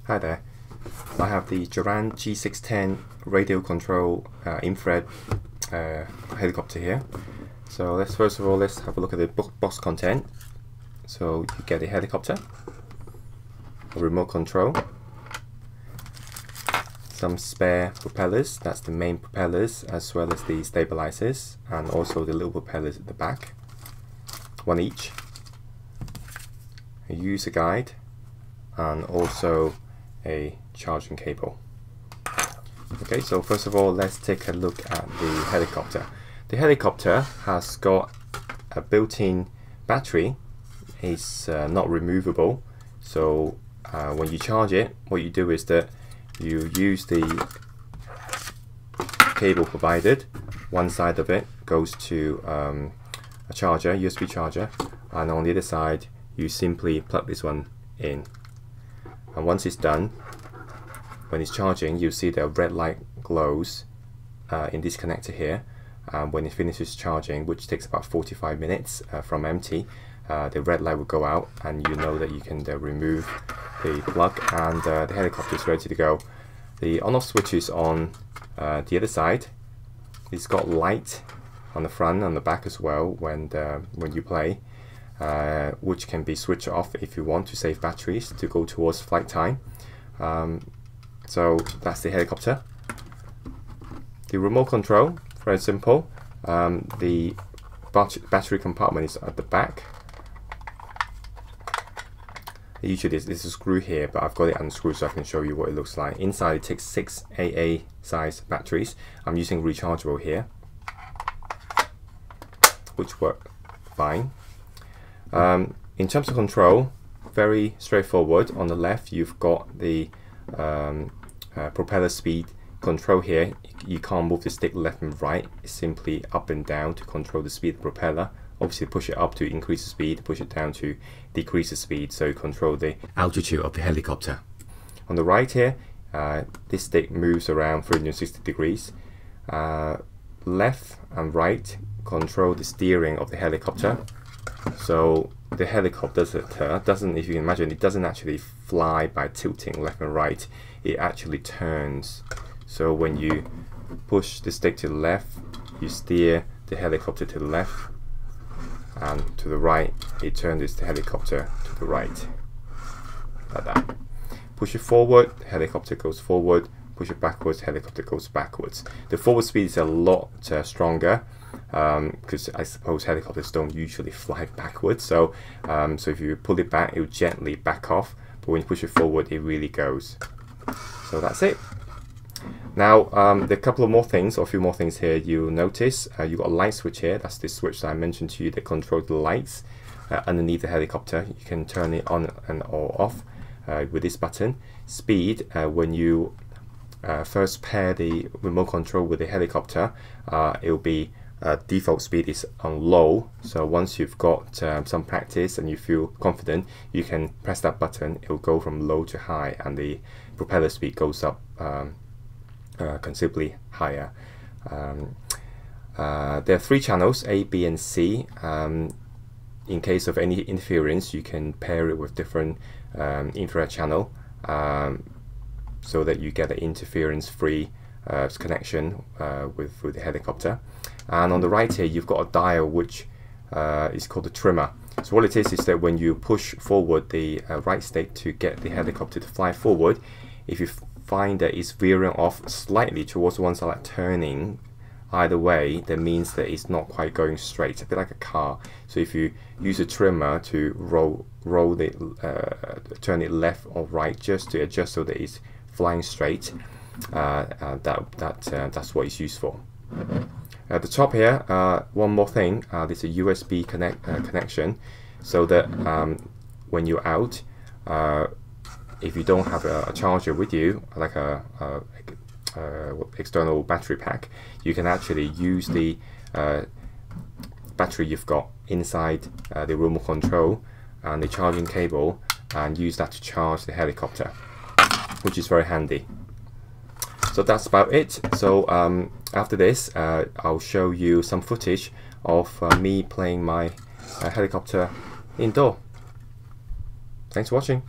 Hi there. I have the Durant G610 radio control infrared helicopter here. So let's first of all have a look at the box content. So you get a helicopter, a remote control, some spare propellers, that's the main propellers, as well as the stabilizers, and also the little propellers at the back, one each, a user guide, and also a charging cable. Okay, so first of all, let's take a look at the helicopter. The helicopter has got a built-in battery. It's not removable, so when you charge it, what you do is that you use the cable provided. One side of it goes to a charger, USB charger, and on the other side you simply plug this one in. And once it's done, when it's charging, you see the red light glows in this connector here. When it finishes charging, which takes about 45 minutes from empty, the red light will go out, and you know that you can remove the plug, and the helicopter is ready to go. The on-off switch is on the other side. It's got light on the front and the back as well when you play, which can be switched off if you want to save batteries to go towards flight time. So that's the helicopter. The remote control, very simple. The battery compartment is at the back. Usually there's a screw here, but I've got it unscrewed so I can show you what it looks like. Inside it takes 6 AA size batteries. I'm using rechargeable here, which work fine. In terms of control, very straightforward. On the left you've got the propeller speed control here. You can't move the stick left and right, it's simply up and down to control the speed of the propeller. Obviously push it up to increase the speed, push it down to decrease the speed, so you control the altitude of the helicopter. On the right here, this stick moves around 360 degrees. Left and right control the steering of the helicopter. So the helicopter doesn't, if you can imagine, it doesn't actually fly by tilting left and right, it actually turns. So when you push the stick to the left, you steer the helicopter to the left, and to the right, it turns the helicopter to the right, like that. Push it forward, the helicopter goes forward. Push it backwards, helicopter goes backwards. The forward speed is a lot stronger, because I suppose helicopters don't usually fly backwards. So if you pull it back, it will gently back off. But when you push it forward, it really goes. So that's it. Now, there are a couple of more things, or a few more things here you'll notice. You've got a light switch here. That's the switch that I mentioned to you that controls the lights underneath the helicopter. You can turn it on and or off with this button. Speed, when you first pair the remote control with the helicopter, it will be default speed is on low. So once you've got some practice and you feel confident, you can press that button. It will go from low to high, and the propeller speed goes up considerably higher. There are 3 channels, A, B, and C. In case of any interference, you can pair it with different infrared channel, so that you get an interference-free connection with the helicopter. And on the right here, you've got a dial which is called the trimmer. So what it is that when you push forward the right stick to get the helicopter to fly forward, if you find that it's veering off slightly towards one side, like turning either way, that means that it's not quite going straight, a bit like a car. So if you use a trimmer to turn it left or right, just to adjust so that it's flying straight, that's what it's used for. At the top here, one more thing, there's a USB connection, so that when you're out, if you don't have a charger with you, like a external battery pack, you can actually use the battery you've got inside the remote control and the charging cable, and use that to charge the helicopter, which is very handy. So that's about it. So after this, I'll show you some footage of me playing my helicopter indoor. Thanks for watching.